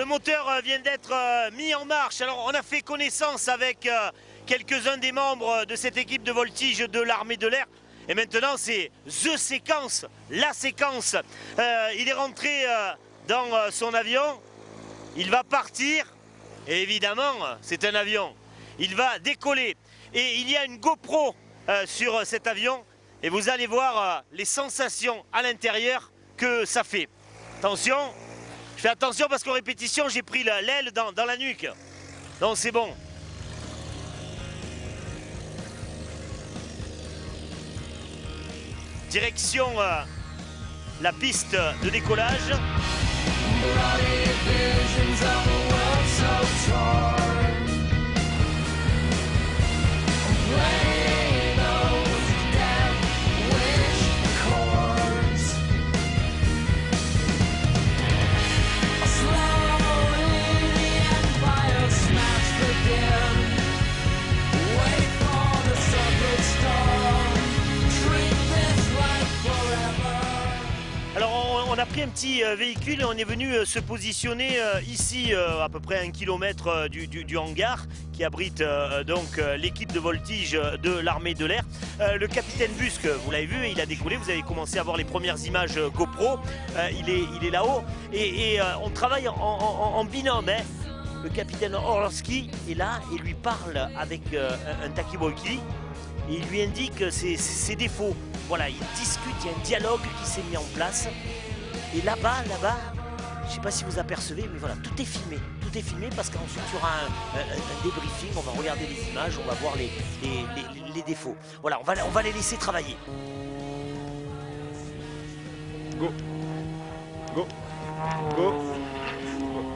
moteur vient d'être mis en marche. Alors on a fait connaissance avec quelques-uns des membres de cette équipe de voltige de l'armée de l'air. Et maintenant c'est the séquence, la séquence. Il est rentré dans son avion, il va partir. Et évidemment c'est un avion, il va décoller. Et il y a une GoPro sur cet avion. Et vous allez voir les sensations à l'intérieur que ça fait. Attention, je fais attention parce qu'en répétition j'ai pris l'aile dans la nuque. Donc c'est bon. Direction la piste de décollage. On a pris un petit véhicule et on est venu se positionner ici à peu près 1 kilomètre du hangar qui abrite donc l'équipe de voltige de l'armée de l'air. Le capitaine Busque, vous l'avez vu, il a décollé, vous avez commencé à voir les premières images GoPro, il est là-haut et on travaille en binôme. Hein. Le capitaine Orlowski est là et lui parle avec un talkie-walkie et il lui indique ses défauts. Voilà, il discute, il y a un dialogue qui s'est mis en place. Et là-bas, je ne sais pas si vous apercevez, mais voilà, tout est filmé. Tout est filmé parce qu'ensuite il y aura un débriefing, on va regarder les images, on va voir les défauts. Voilà, on va les laisser travailler. Go. Go. Go.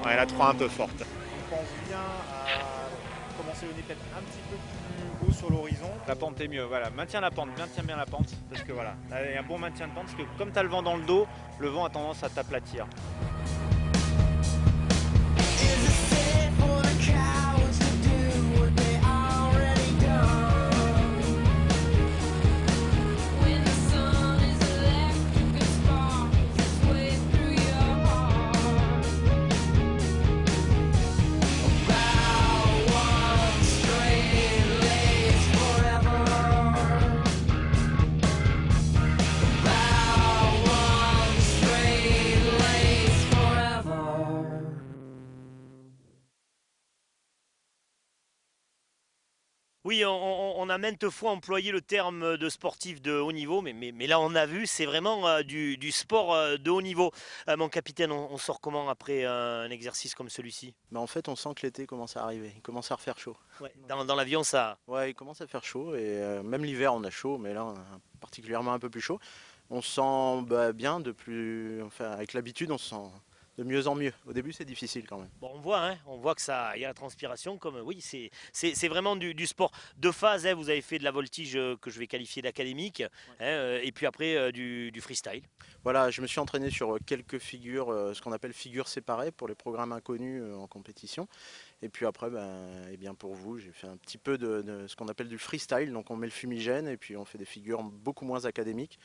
Ouais, la 3 un peu forte. On pense bien à commencer le nez peut-être un petit peu plus haut sur l'horizon. La pente est mieux, voilà, maintiens la pente, maintiens bien la pente, parce que voilà, il y a un bon maintien de pente, parce que comme tu as le vent dans le dos, le vent a tendance à t'aplatir. Oui, on a maintes fois employé le terme de sportif de haut niveau, mais là on a vu, c'est vraiment du sport de haut niveau. Mon capitaine, on sort comment après un exercice comme celui-ci? En fait, on sent que l'été commence à arriver, il commence à refaire chaud. Ouais, dans l'avion, ça... Ouais, il commence à faire chaud, et même l'hiver on a chaud, mais là on a particulièrement un peu plus chaud. On se sent bien, enfin, avec l'habitude on se sent de mieux en mieux. Au début c'est difficile quand même. Bon, on voit que ça, il y a la transpiration, comme oui, c'est vraiment du sport de phase. Hein, vous avez fait de la voltige que je vais qualifier d'académique, ouais. Hein, et puis après du freestyle. Voilà, je me suis entraîné sur quelques figures, ce qu'on appelle figures séparées pour les programmes inconnus en compétition. Et puis après, eh bien pour vous, j'ai fait un petit peu de ce qu'on appelle du freestyle. Donc on met le fumigène et puis on fait des figures beaucoup moins académiques.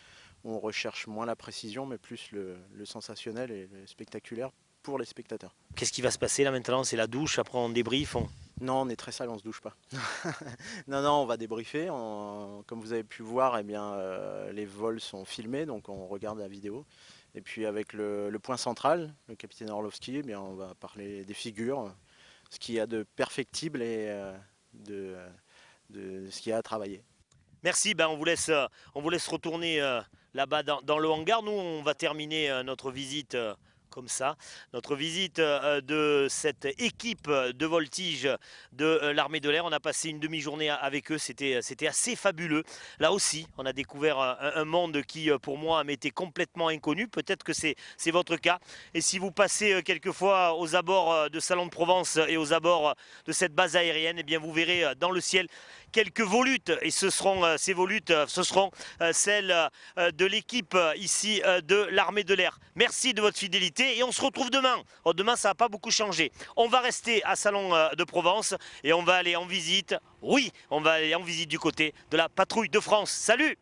On recherche moins la précision, mais plus le sensationnel et le spectaculaire pour les spectateurs. Qu'est-ce qui va se passer là maintenant? C'est la douche, après on débrief Non, on est très sale, on ne se douche pas. non, on va débriefer. Comme vous avez pu voir, eh bien, les vols sont filmés, donc on regarde la vidéo. Et puis avec le point central, le capitaine Orlowski, eh bien, on va parler des figures, ce qu'il y a de perfectible et de ce qu'il y a à travailler. Merci, on vous laisse retourner là-bas dans le hangar. Nous, on va terminer notre visite comme ça, notre visite de cette équipe de voltige de l'armée de l'air. On a passé une demi-journée avec eux, c'était assez fabuleux. Là aussi, on a découvert un monde qui, pour moi, m'était complètement inconnu. Peut-être que c'est votre cas. Et si vous passez quelquefois aux abords de Salon de Provence et aux abords de cette base aérienne, eh bien, vous verrez dans le ciel quelques volutes. Et ces volutes, ce seront celles de l'équipe ici de l'armée de l'air. Merci de votre fidélité. Et on se retrouve demain. Demain, ça n'a pas beaucoup changé. On va rester à Salon de Provence et on va aller en visite. Oui, on va aller en visite du côté de la patrouille de France. Salut!